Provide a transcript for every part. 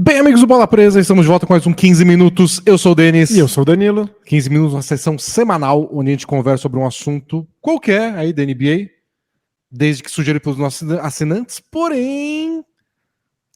Bem, amigos do Bola Presa, estamos de volta com mais um 15 Minutos. Eu sou o Denis. E eu sou o Danilo. 15 Minutos, uma sessão semanal, onde a gente conversa sobre um assunto qualquer aí da NBA, desde que sugerido pelos nossos assinantes, porém,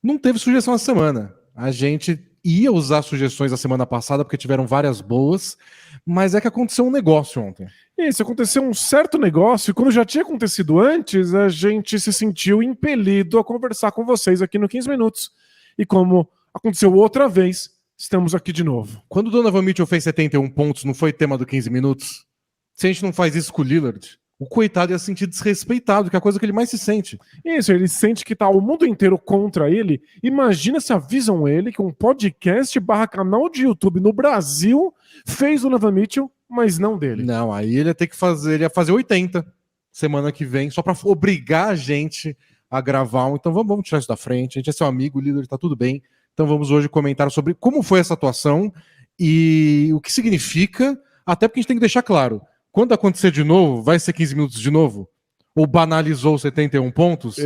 não teve sugestão essa semana. A gente ia usar sugestões a semana passada, porque tiveram várias boas, mas é que aconteceu um negócio ontem. Isso, aconteceu um certo negócio, e quando já tinha acontecido antes, a gente se sentiu impelido a conversar com vocês aqui no 15 Minutos. E como aconteceu outra vez, estamos aqui de novo. Quando o Donovan Mitchell fez 71 pontos, não foi tema do 15 Minutos? Se a gente não faz isso com o Lillard, o coitado ia se sentir desrespeitado, que é a coisa que ele mais se sente. Isso, ele sente que tá o mundo inteiro contra ele. Imagina se avisam ele que um podcast / canal de YouTube no Brasil fez o Donovan Mitchell, mas não dele. Não, aí ele ia ter que fazer, ele ia fazer 80 semana que vem, só pra obrigar a gente a gravar um. Então vamos tirar isso da frente. A gente é seu amigo, o líder, tá tudo bem. Então vamos hoje comentar sobre como foi essa atuação e o que significa, até porque a gente tem que deixar claro, quando acontecer de novo, vai ser 15 minutos de novo? Ou banalizou 71 pontos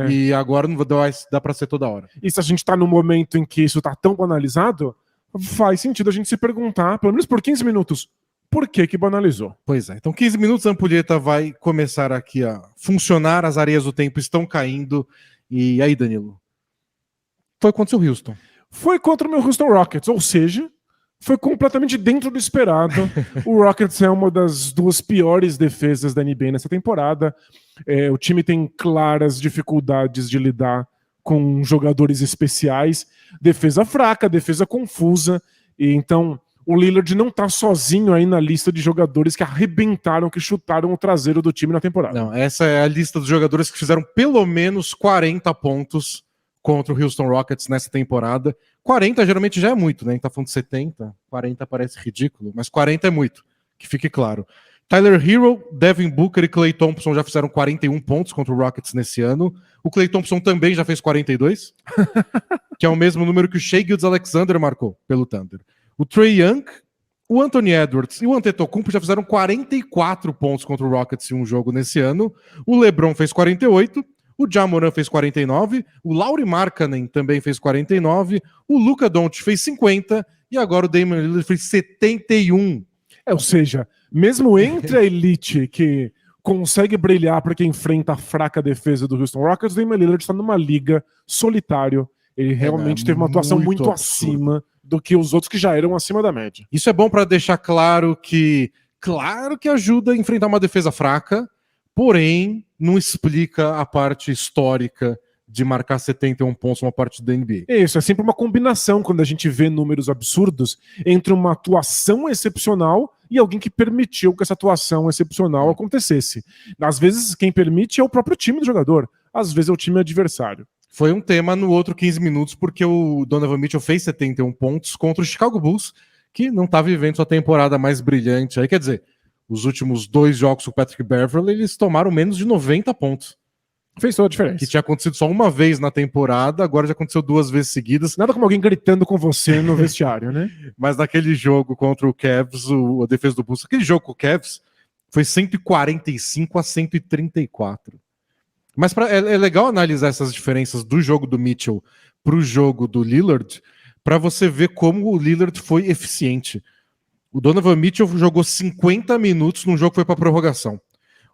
e agora não dá pra ser toda hora? E se a gente tá num momento em que isso tá tão banalizado, faz sentido a gente se perguntar, pelo menos por 15 minutos, por que banalizou? Pois é, então 15 minutos a ampulheta vai começar aqui a funcionar, as areias do tempo estão caindo. E aí, Danilo? Foi contra o Houston. Foi contra o meu Houston Rockets, ou seja, foi completamente dentro do esperado. O Rockets é uma das duas piores defesas da NBA nessa temporada. O time tem claras dificuldades de lidar com jogadores especiais. Defesa fraca, defesa confusa. E então o Lillard não tá sozinho aí na lista de jogadores que arrebentaram, que chutaram o traseiro do time na temporada. Não, essa é a lista dos jogadores que fizeram pelo menos 40 pontos contra o Houston Rockets nessa temporada. 40 geralmente já é muito, né? A gente tá falando de 70, 40 parece ridículo, mas 40 é muito, que fique claro. Tyler Herro, Devin Booker e Klay Thompson já fizeram 41 pontos contra o Rockets nesse ano. O Klay Thompson também já fez 42, que é o mesmo número que o Shai Gilgeous-Alexander marcou pelo Thunder. O Trae Young, o Anthony Edwards e o Antetokounmpo já fizeram 44 pontos contra o Rockets em um jogo nesse ano. O LeBron fez 48, o Ja Morant fez 49, o Lauri Markkanen também fez 49, o Luka Doncic fez 50 e agora o Damian Lillard fez 71. Ou seja, mesmo entre a elite que consegue brilhar porque enfrenta a fraca defesa do Houston Rockets, o Damian Lillard está numa liga solitário. Ele realmente teve uma atuação muito acima do que os outros que já eram acima da média. Isso é bom para deixar claro que ajuda a enfrentar uma defesa fraca, porém não explica a parte histórica de marcar 71 pontos uma parte da NBA. Isso, é sempre uma combinação quando a gente vê números absurdos entre uma atuação excepcional e alguém que permitiu que essa atuação excepcional acontecesse. Às vezes quem permite é o próprio time do jogador, às vezes é o time adversário. Foi um tema no outro 15 minutos, porque o Donovan Mitchell fez 71 pontos contra o Chicago Bulls, que não está vivendo sua temporada mais brilhante. Aí, quer dizer, os últimos 2 jogos com o Patrick Beverley, eles tomaram menos de 90 pontos. Fez toda a diferença. Que tinha acontecido só uma vez na temporada, agora já aconteceu 2 vezes seguidas. Nada como alguém gritando com você no vestiário, né? Mas naquele jogo contra o Cavs, a defesa do Bulls, aquele jogo com o Cavs foi 145 a 134. Mas é legal analisar essas diferenças do jogo do Mitchell para o jogo do Lillard, para você ver como o Lillard foi eficiente. O Donovan Mitchell jogou 50 minutos num jogo que foi para prorrogação.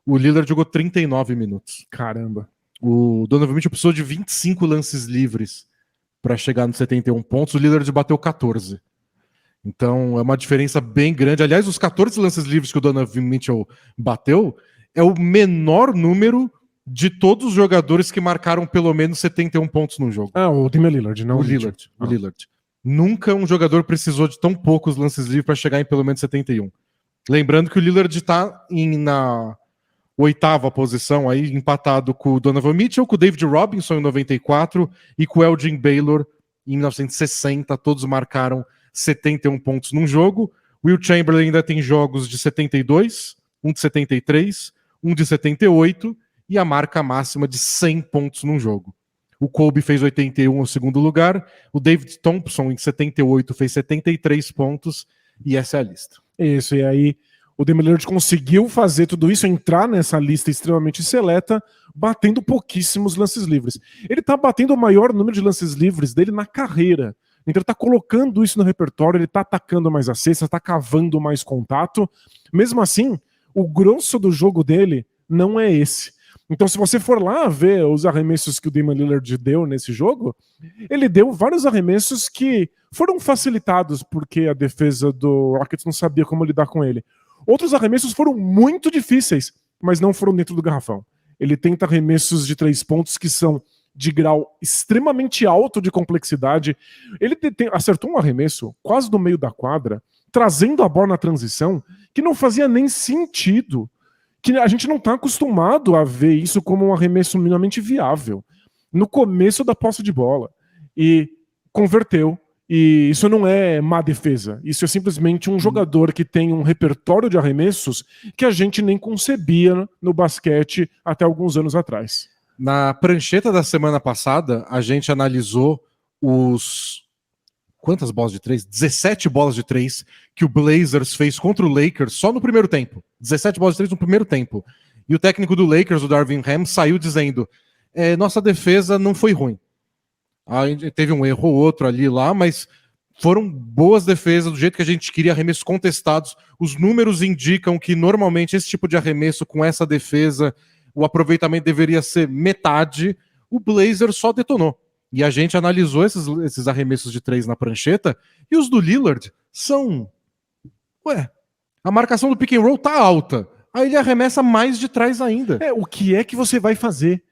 O Lillard jogou 39 minutos. Caramba. O Donovan Mitchell precisou de 25 lances livres para chegar nos 71 pontos. O Lillard bateu 14. Então é uma diferença bem grande. Aliás, os 14 lances livres que o Donovan Mitchell bateu é o menor número de todos os jogadores que marcaram pelo menos 71 pontos num jogo. O Damian Lillard, não o Lillard. O Lillard. Nunca um jogador precisou de tão poucos lances livres para chegar em pelo menos 71. Lembrando que o Lillard está na 8ª posição, aí, empatado com o Donovan Mitchell, com o David Robinson em 94 e com o Elgin Baylor em 1960. Todos marcaram 71 pontos num jogo. Will Chamberlain ainda tem jogos de 72, um de 73, um de 78 e a marca máxima de 100 pontos num jogo. O Kobe fez 81 no segundo lugar, o David Thompson em 78 fez 73 pontos e essa é a lista. Isso, e aí O Damian Lillard conseguiu fazer tudo isso, entrar nessa lista extremamente seleta, batendo pouquíssimos lances livres. Ele tá batendo o maior número de lances livres dele na carreira. Então ele tá colocando isso no repertório, ele tá atacando mais a cesta, tá cavando mais contato. Mesmo assim, o grosso do jogo dele não é esse. Então se você for lá ver os arremessos que o Damian Lillard deu nesse jogo, ele deu vários arremessos que foram facilitados porque a defesa do Rockets não sabia como lidar com ele. Outros arremessos foram muito difíceis, mas não foram dentro do garrafão. Ele tenta arremessos de 3 pontos que são de grau extremamente alto de complexidade. Ele acertou um arremesso quase no meio da quadra, trazendo a bola na transição, que não fazia nem sentido. Que a gente não está acostumado a ver isso como um arremesso minimamente viável. No começo da posse de bola. E converteu. E isso não é má defesa. Isso é simplesmente um jogador que tem um repertório de arremessos que a gente nem concebia no basquete até alguns anos atrás. Na prancheta da semana passada, a gente analisou os... Quantas bolas de 3? 17 bolas de 3 que o Blazers fez contra o Lakers só no primeiro tempo. 17 bolas de 3 no primeiro tempo. E o técnico do Lakers, o Darvin Ham, saiu dizendo: nossa defesa não foi ruim. Teve um erro ou outro ali lá, mas foram boas defesas, do jeito que a gente queria, arremessos contestados. Os números indicam que normalmente esse tipo de arremesso com essa defesa, o aproveitamento deveria ser metade. O Blazers só detonou. E a gente analisou esses arremessos de 3 na prancheta, e os do Lillard são... a marcação do pick and roll tá alta. Aí ele arremessa mais de trás ainda. O que é que você vai fazer?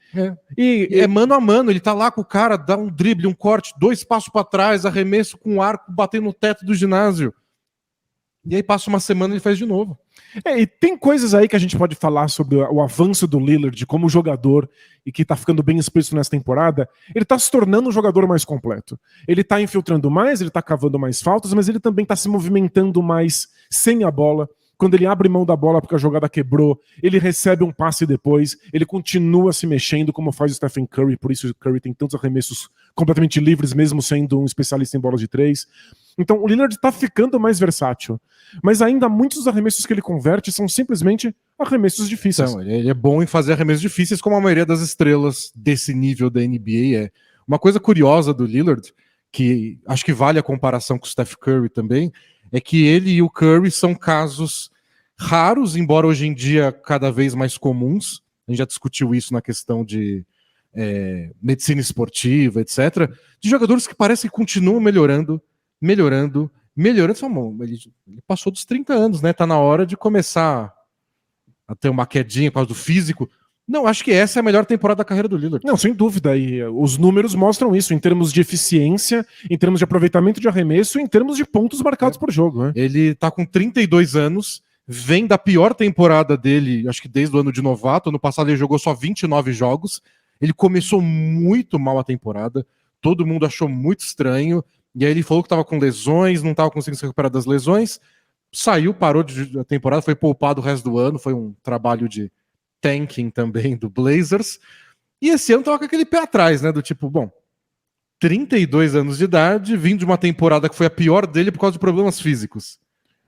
E é mano a mano, ele tá lá com o cara, dá um drible, um corte, 2 passos para trás, arremesso com o arco, batendo no teto do ginásio. E aí passa uma semana e ele faz de novo. E tem coisas aí que a gente pode falar sobre o avanço do Lillard como jogador e que tá ficando bem explícito nessa temporada. Ele tá se tornando um jogador mais completo. Ele tá infiltrando mais, ele tá cavando mais faltas, mas ele também tá se movimentando mais sem a bola. Quando ele abre mão da bola porque a jogada quebrou, ele recebe um passe depois, ele continua se mexendo como faz o Stephen Curry, por isso o Curry tem tantos arremessos completamente livres, mesmo sendo um especialista em bolas de 3. Então o Lillard tá ficando mais versátil, mas ainda muitos dos arremessos que ele converte são simplesmente arremessos difíceis. Então, ele é bom em fazer arremessos difíceis, como a maioria das estrelas desse nível da NBA é. Uma coisa curiosa do Lillard, que acho que vale a comparação com o Steph Curry também, é que ele e o Curry são casos raros, embora hoje em dia cada vez mais comuns. A gente já discutiu isso na questão de medicina esportiva, etc. De jogadores que parecem que continuam melhorando. Ele passou dos 30 anos, né? Tá na hora de começar a ter uma quedinha por causa do físico. Não, acho que essa é a melhor temporada da carreira do Lillard. Não, sem dúvida. E os números mostram isso, em termos de eficiência, em termos de aproveitamento de arremesso, em termos de pontos marcados por jogo. Né? Ele tá com 32 anos, vem da pior temporada dele, acho que desde o ano de novato. Ano passado ele jogou só 29 jogos. Ele começou muito mal a temporada, todo mundo achou muito estranho, e aí ele falou que estava com lesões, não estava conseguindo se recuperar das lesões, saiu, parou a temporada, foi poupado o resto do ano, foi um trabalho de tanking também do Blazers, e esse ano tava com aquele pé atrás, né, do tipo, bom, 32 anos de idade, vindo de uma temporada que foi a pior dele por causa de problemas físicos.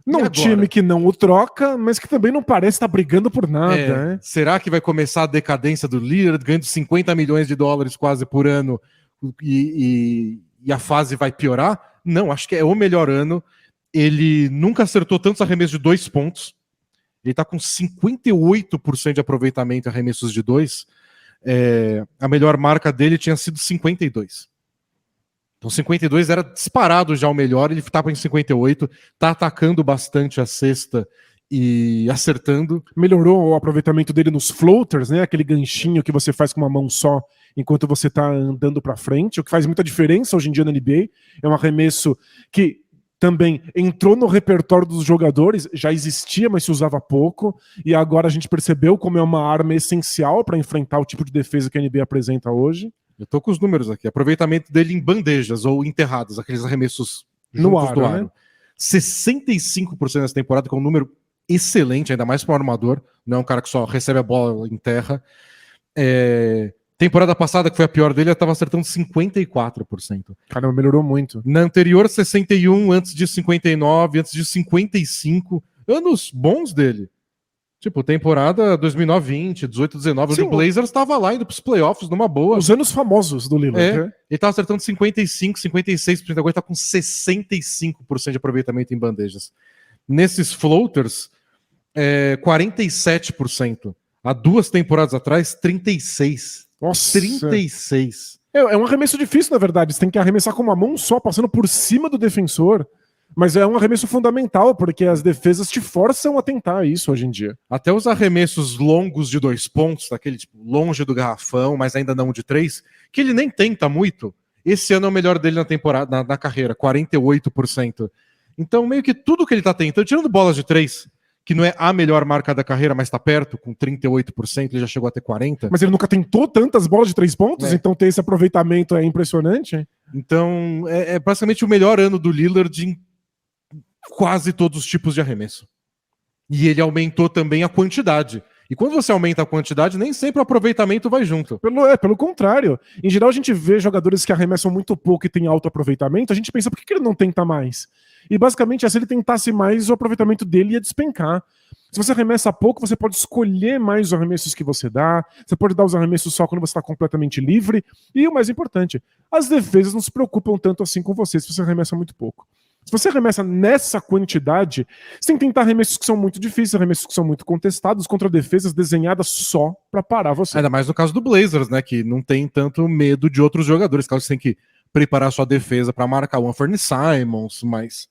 Num time que não o troca, mas que também não parece estar brigando por nada. Né? Será que vai começar a decadência do Lillard, ganhando 50 milhões de dólares quase por ano, e a fase vai piorar? Não, acho que é o melhor ano. Ele nunca acertou tantos arremessos de 2 pontos. Ele está com 58% de aproveitamento em arremessos de 2. A melhor marca dele tinha sido 52. Então 52 era disparado já o melhor, ele estava em 58, está atacando bastante a cesta e acertando. Melhorou o aproveitamento dele nos floaters, né? Aquele ganchinho que você faz com uma mão só enquanto você está andando para frente, o que faz muita diferença hoje em dia na NBA. É um arremesso que também entrou no repertório dos jogadores, já existia, mas se usava pouco, e agora a gente percebeu como é uma arma essencial para enfrentar o tipo de defesa que a NBA apresenta hoje. Eu tô com os números aqui. Aproveitamento dele em bandejas ou enterradas, aqueles arremessos no aro, do aro. Né? 65% nessa temporada, que é um número excelente, ainda mais para um armador. Não é um cara que só recebe a bola em terra. Temporada passada, que foi a pior dele, ele estava acertando 54%. Caramba, melhorou muito. Na anterior, 61%, antes de 59%, antes de 55%. anos bons dele. Tipo, temporada 2009-20, 18-19, onde o Blazers estava lá indo pros playoffs numa boa. Os anos famosos do Lillard. Ele estava acertando 55, 56%, agora está com 65% de aproveitamento em bandejas. Nesses floaters, 47%. Há 2 temporadas atrás, 36%. Nossa. 36%. É um arremesso difícil, na verdade. Você tem que arremessar com uma mão só, passando por cima do defensor. Mas é um arremesso fundamental, porque as defesas te forçam a tentar isso hoje em dia. Até os arremessos longos de 2 pontos, daquele tipo, longe do garrafão, mas ainda não de 3, que ele nem tenta muito. Esse ano é o melhor dele na temporada, na carreira, 48%. Então, meio que tudo que ele tá tentando, tirando bolas de 3, que não é a melhor marca da carreira, mas tá perto, com 38%, ele já chegou a ter 40%. Mas ele nunca tentou tantas bolas de 3 pontos, então ter esse aproveitamento é impressionante. Então, é basicamente o melhor ano do Lillard em quase todos os tipos de arremesso. E ele aumentou também a quantidade. E quando você aumenta a quantidade, nem sempre o aproveitamento vai junto. Pelo contrário. Em geral, a gente vê jogadores que arremessam muito pouco e têm alto aproveitamento, a gente pensa, por que ele não tenta mais? E basicamente, se ele tentasse mais, o aproveitamento dele ia despencar. Se você arremessa pouco, você pode escolher mais os arremessos que você dá, você pode dar os arremessos só quando você está completamente livre, e o mais importante, as defesas não se preocupam tanto assim com você se você arremessa muito pouco. Se você arremessa nessa quantidade, você tem que tentar arremessos que são muito difíceis, arremessos que são muito contestados, contra defesas desenhadas só pra parar você. Ainda mais no caso do Blazers, né, que não tem tanto medo de outros jogadores, caso você tem que preparar sua defesa pra marcar o Anthony Simons, mas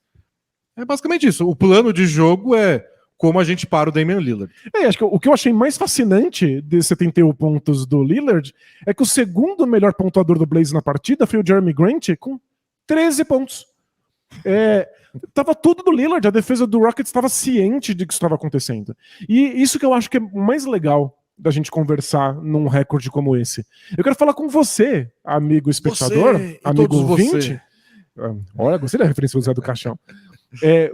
é basicamente isso. O plano de jogo é como a gente para o Damian Lillard. Acho que o que eu achei mais fascinante de 71 pontos do Lillard é que o segundo melhor pontuador do Blazers na partida foi o Jeremy Grant, com 13 pontos. Tava tudo do Lillard, a defesa do Rockets estava ciente de que isso estava acontecendo. E isso que eu acho que é mais legal da gente conversar num recorde como esse. Eu quero falar com você, amigo espectador, amigo ouvinte. Olha, gostei da referência do Caixão.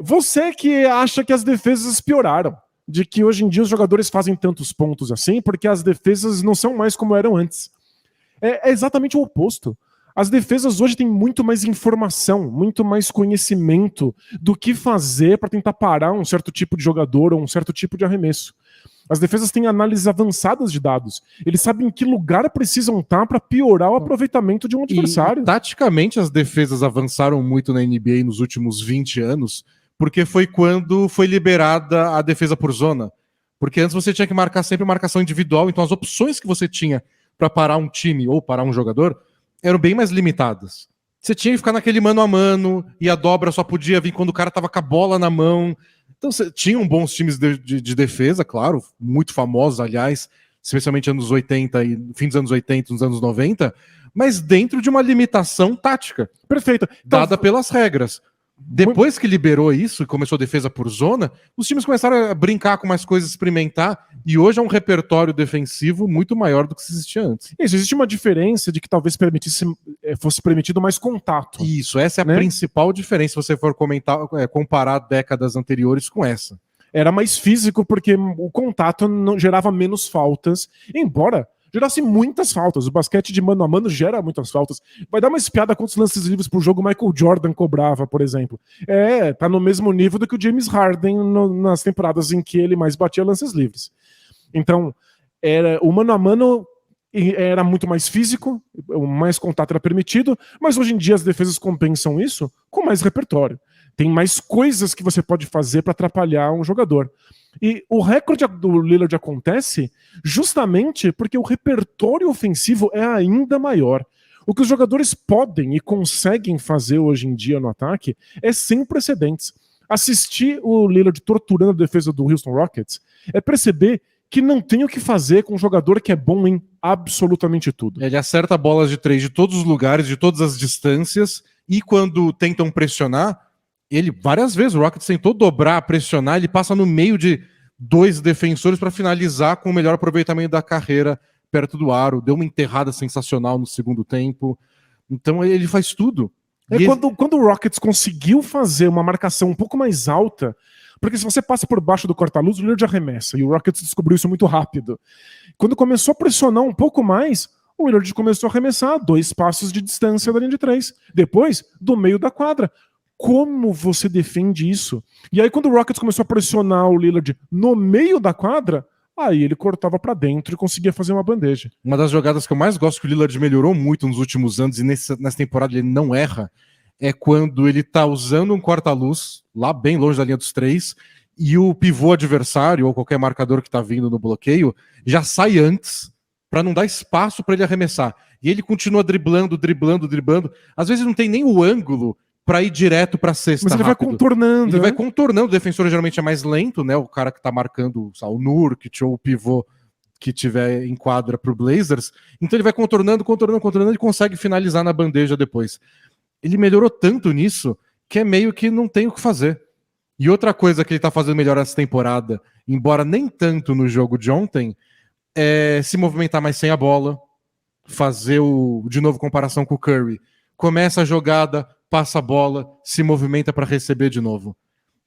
Você que acha que as defesas pioraram, de que hoje em dia os jogadores fazem tantos pontos assim, porque as defesas não são mais como eram antes. É exatamente o oposto. As defesas hoje têm muito mais informação, muito mais conhecimento do que fazer para tentar parar um certo tipo de jogador ou um certo tipo de arremesso. As defesas têm análises avançadas de dados. Eles sabem em que lugar precisam estar para piorar o aproveitamento de um adversário. E, taticamente, as defesas avançaram muito na NBA nos últimos 20 anos, porque foi quando foi liberada a defesa por zona. Porque antes você tinha que marcar sempre marcação individual, então as opções que você tinha para parar um time ou parar um jogador eram bem mais limitadas. Você tinha que ficar naquele mano a mano, e a dobra só podia vir quando o cara tava com a bola na mão. Então, tinham bons times de defesa, claro, muito famosos, aliás, especialmente anos 80 e fim dos anos 80, nos anos 90, mas dentro de uma limitação tática. Perfeito. Dada pelas regras. Depois que liberou isso e começou a defesa por zona, os times começaram a brincar com mais coisas, experimentar, e hoje é um repertório defensivo muito maior do que existia antes. Isso, existe uma diferença de que talvez fosse permitido mais contato. Isso, essa é a principal diferença, se você for comparar décadas anteriores com essa. Era mais físico porque o contato não gerava menos faltas, embora gerasse muitas faltas. O basquete de mano a mano gera muitas faltas. Vai dar uma espiada quantos lances livres por jogo o Michael Jordan cobrava, por exemplo. Tá no mesmo nível do que o James Harden nas temporadas em que ele mais batia lances livres. Então, o mano a mano era muito mais físico, mais contato era permitido, mas hoje em dia as defesas compensam isso com mais repertório. Tem mais coisas que você pode fazer para atrapalhar um jogador. E o recorde do Lillard acontece justamente porque o repertório ofensivo é ainda maior. O que os jogadores podem e conseguem fazer hoje em dia no ataque é sem precedentes. Assistir o Lillard torturando a defesa do Houston Rockets é perceber que não tem o que fazer com um jogador que é bom em absolutamente tudo. Ele acerta bolas de 3 de todos os lugares, de todas as distâncias, e quando tentam pressionar, ele várias vezes, o Rockets tentou dobrar, pressionar, ele passa no meio de 2 defensores para finalizar com o melhor aproveitamento da carreira perto do aro, deu uma enterrada sensacional no segundo tempo, então ele faz tudo. Quando o Rockets conseguiu fazer uma marcação um pouco mais alta, porque se você passa por baixo do corta-luz, o Lillard arremessa, e o Rockets descobriu isso muito rápido. Quando começou a pressionar um pouco mais, o Lillard começou a arremessar 2 passos de distância da linha de 3, depois do meio da quadra, como você defende isso? E aí quando o Rockets começou a pressionar o Lillard no meio da quadra, aí ele cortava pra dentro e conseguia fazer uma bandeja. Uma das jogadas que eu mais gosto que o Lillard melhorou muito nos últimos anos e nessa temporada ele não erra, é quando ele tá usando um corta-luz lá bem longe da linha dos 3 e o pivô adversário ou qualquer marcador que tá vindo no bloqueio já sai antes para não dar espaço para ele arremessar. E ele continua driblando. Às vezes não tem nem o ângulo para ir direto para a cesta. Mas ele rápido. vai contornando. Ele vai contornando. O defensor geralmente é mais lento, né? O cara que tá marcando o Nurkic ou o pivô que tiver em quadra pro Blazers. Então ele vai contornando e consegue finalizar na bandeja depois. Ele melhorou tanto nisso que é meio que não tem o que fazer. E outra coisa que ele tá fazendo melhor essa temporada, embora nem tanto no jogo de ontem, é se movimentar mais sem a bola, fazer de novo comparação com o Curry. Começa a jogada, passa a bola, se movimenta para receber de novo.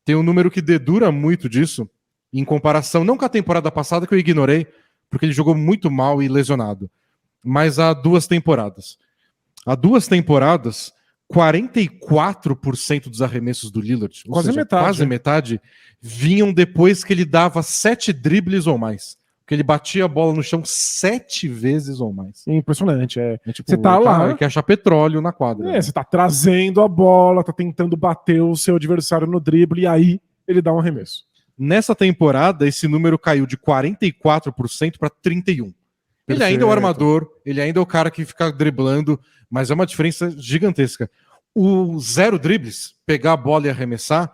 Tem um número que dedura muito disso, em comparação, não com a temporada passada, que eu ignorei, porque ele jogou muito mal e lesionado, mas há 2 temporadas. Há 2 temporadas, 44% dos arremessos do Lillard, quase metade, vinham depois que ele dava 7 dribles ou mais. Porque ele batia a bola no chão 7 vezes ou mais. Impressionante. Tipo, você tá lá. Ele quer achar petróleo na quadra. Você tá trazendo a bola, tá tentando bater o seu adversário no drible, e aí ele dá um arremesso. Nessa temporada, esse número caiu de 44% para 31%. Ele ainda é o armador, ele ainda é o cara que fica driblando, mas é uma diferença gigantesca. O 0 dribles, pegar a bola e arremessar,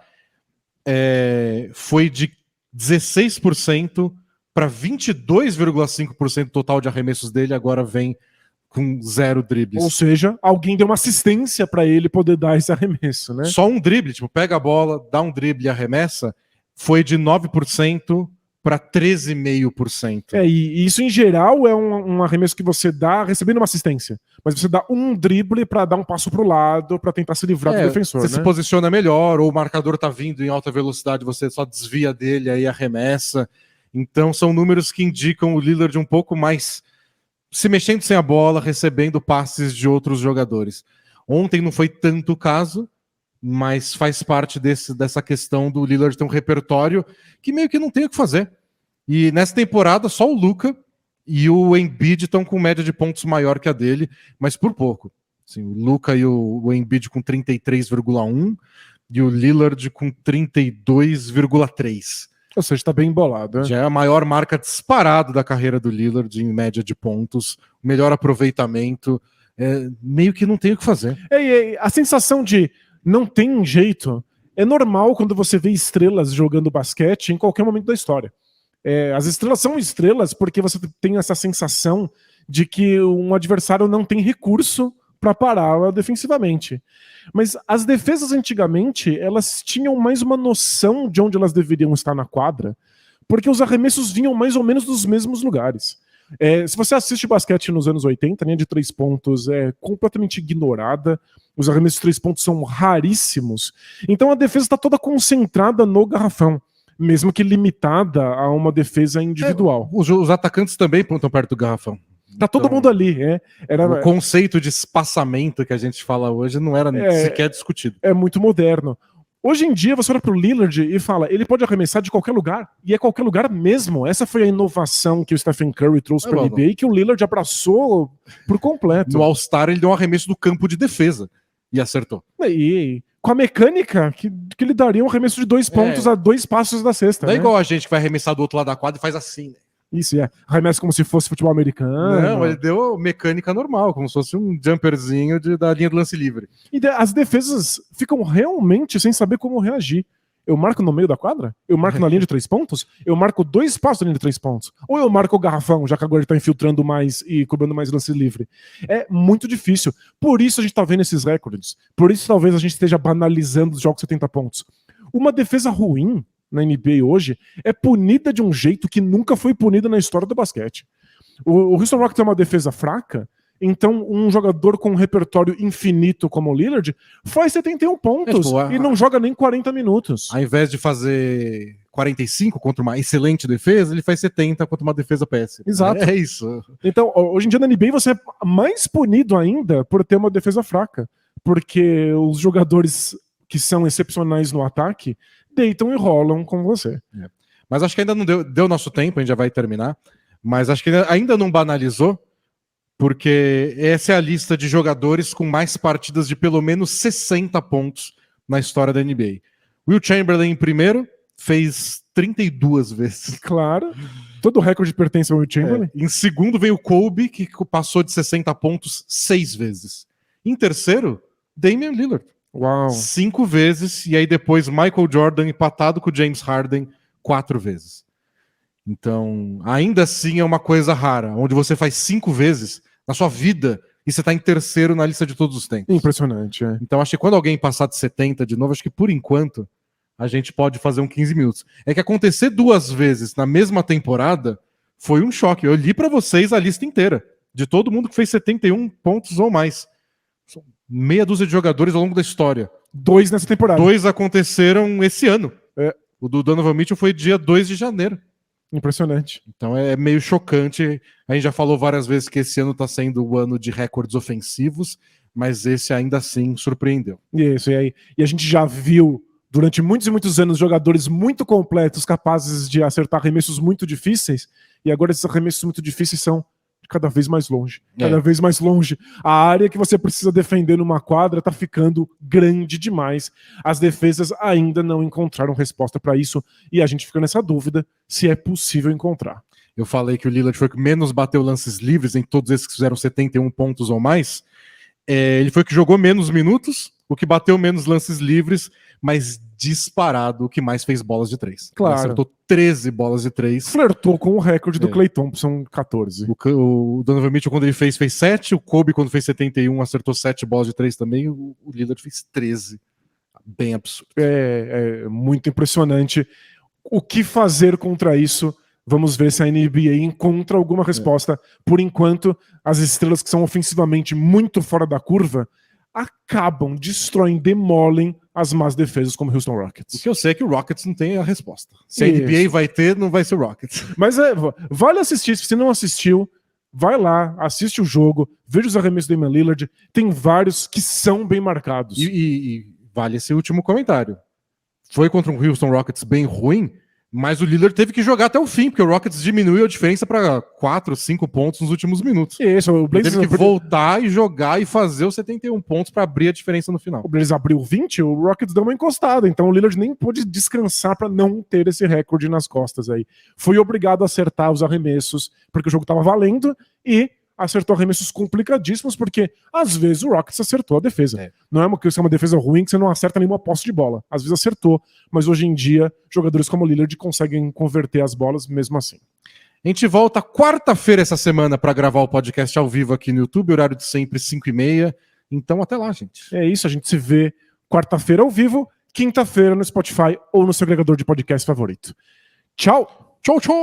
foi de 16% para 22,5% total de arremessos dele, agora vem com 0 dribles. Ou seja, alguém deu uma assistência para ele poder dar esse arremesso, né? Só um drible, tipo, pega a bola, dá um drible e arremessa, foi de 9% para 13,5%. E isso em geral é um arremesso que você dá recebendo uma assistência. Mas você dá um drible para dar um passo pro lado, para tentar se livrar do defensor. Você se posiciona melhor, ou o marcador tá vindo em alta velocidade, você só desvia dele, aí arremessa. Então são números que indicam o Lillard um pouco mais se mexendo sem a bola, recebendo passes de outros jogadores. Ontem não foi tanto o caso, mas faz parte dessa questão do Lillard ter um repertório que meio que não tem o que fazer. E nessa temporada só o Luka e o Embiid estão com média de pontos maior que a dele, mas por pouco. Assim, o Luka e o Embiid com 33,1 e o Lillard com 32,3. Ou seja, está bem embolado. Né? Já é a maior marca disparada da carreira do Lillard em média de pontos, melhor aproveitamento, meio que não tem o que fazer. A sensação de não tem jeito é normal quando você vê estrelas jogando basquete em qualquer momento da história. As estrelas são estrelas porque você tem essa sensação de que um adversário não tem recurso para pará-la defensivamente. Mas as defesas antigamente, elas tinham mais uma noção de onde elas deveriam estar na quadra, porque os arremessos vinham mais ou menos dos mesmos lugares. Se você assiste basquete nos anos 80, a linha de 3 pontos é completamente ignorada, os arremessos de 3 pontos são raríssimos, então a defesa está toda concentrada no garrafão, mesmo que limitada a uma defesa individual. Os atacantes também estão perto do garrafão. Tá todo mundo ali. O conceito de espaçamento que a gente fala hoje não era sequer discutido. É muito moderno. Hoje em dia, você olha pro Lillard e fala, ele pode arremessar de qualquer lugar, e é qualquer lugar mesmo. Essa foi a inovação que o Stephen Curry trouxe pra NBA e que o Lillard abraçou por completo. No All-Star, ele deu um arremesso do campo de defesa e acertou. E com a mecânica que ele daria um arremesso de 2 pontos a 2 passos da cesta. Não é igual a gente que vai arremessar do outro lado da quadra e faz assim, né? Isso, arremessa como se fosse futebol americano. Não, ele deu mecânica normal, como se fosse um jumperzinho da linha do lance livre. E as defesas ficam realmente sem saber como reagir. Eu marco no meio da quadra? Eu marco na linha de 3 pontos? Eu marco 2 passos na linha de 3 pontos? Ou eu marco o garrafão, já que agora ele tá infiltrando mais e cobrando mais lance livre? É muito difícil. Por isso a gente tá vendo esses recordes. Por isso talvez a gente esteja banalizando os jogos de 70 pontos. Uma defesa ruim na NBA hoje é punida de um jeito que nunca foi punida na história do basquete. O Houston Rockets é uma defesa fraca, então um jogador com um repertório infinito como o Lillard faz 71 pontos e não joga nem 40 minutos. Ao invés de fazer 45 contra uma excelente defesa, ele faz 70 contra uma defesa péssima. Exato. É isso. Então, hoje em dia na NBA você é mais punido ainda por ter uma defesa fraca, porque os jogadores que são excepcionais no ataque, deitam e rolam com você. Mas acho que ainda não deu nosso tempo, a gente já vai terminar, mas acho que ainda não banalizou, porque essa é a lista de jogadores com mais partidas de pelo menos 60 pontos na história da NBA. Will Chamberlain em primeiro, fez 32 vezes. Claro, todo o recorde pertence ao Will Chamberlain. Em segundo veio o Kobe, que passou de 60 pontos 6 vezes. Em terceiro, Damian Lillard. Uau. 5 vezes, e aí depois Michael Jordan empatado com o James Harden 4 vezes. Então, ainda assim é uma coisa rara, onde você faz 5 vezes na sua vida e você está em terceiro na lista de todos os tempos. Impressionante, Então, acho que quando alguém passar de 70 de novo, acho que por enquanto a gente pode fazer um 15 minutos. É que acontecer 2 vezes na mesma temporada foi um choque. Eu li para vocês a lista inteira, de todo mundo que fez 71 pontos ou mais. São meia dúzia de jogadores ao longo da história. 2 nessa temporada. 2 aconteceram esse ano. O do Donovan Mitchell foi dia 2 de janeiro. Impressionante. Então é meio chocante. A gente já falou várias vezes que esse ano está sendo o ano de recordes ofensivos, mas esse ainda assim surpreendeu. Isso, e a gente já viu durante muitos e muitos anos jogadores muito completos capazes de acertar arremessos muito difíceis, e agora esses arremessos muito difíceis são cada vez mais longe. Cada vez mais longe. A área que você precisa defender numa quadra tá ficando grande demais. As defesas ainda não encontraram resposta para isso, e a gente fica nessa dúvida se é possível encontrar. Eu falei que o Lillard foi o que menos bateu lances livres em todos esses que fizeram 71 pontos ou mais. Ele foi o que jogou menos minutos, o que bateu menos lances livres, mas disparado o que mais fez bolas de 3. Claro. Ele acertou 13 bolas de 3. Flertou com o recorde do Klay Thompson, 14. O Donovan Mitchell, quando ele fez 7. O Kobe, quando fez 71, acertou 7 bolas de 3 também. O Lillard fez 13. Bem absurdo. É muito impressionante. O que fazer contra isso? Vamos ver se a NBA encontra alguma resposta. Por enquanto, as estrelas que são ofensivamente muito fora da curva acabam, destroem, demolem as más defesas como o Houston Rockets. O que eu sei é que o Rockets não tem a resposta. Se a NBA vai ter, não vai ser o Rockets. Mas vale assistir. Se você não assistiu, vai lá, assiste o jogo, veja os arremessos do Damian Lillard. Tem vários que são bem marcados. E vale esse último comentário. Foi contra um Houston Rockets bem ruim, mas o Lillard teve que jogar até o fim, porque o Rockets diminuiu a diferença para 4, 5 pontos nos últimos minutos. Isso, o Blazers teve que voltar e jogar e fazer os 71 pontos para abrir a diferença no final. O Blazers abriu 20, o Rockets deu uma encostada, então o Lillard nem pôde descansar para não ter esse recorde nas costas aí. Foi obrigado a acertar os arremessos, porque o jogo estava valendo, e acertou arremessos complicadíssimos, porque às vezes o Rockets acertou a defesa. Não é uma defesa ruim que você não acerta nenhuma posse de bola. Às vezes acertou, mas hoje em dia jogadores como o Lillard conseguem converter as bolas mesmo assim. A gente volta quarta-feira essa semana para gravar o podcast ao vivo aqui no YouTube, horário de sempre, 5h30. Então até lá, gente. É isso, a gente se vê quarta-feira ao vivo, quinta-feira no Spotify ou no seu agregador de podcast favorito. Tchau! Tchau, tchau!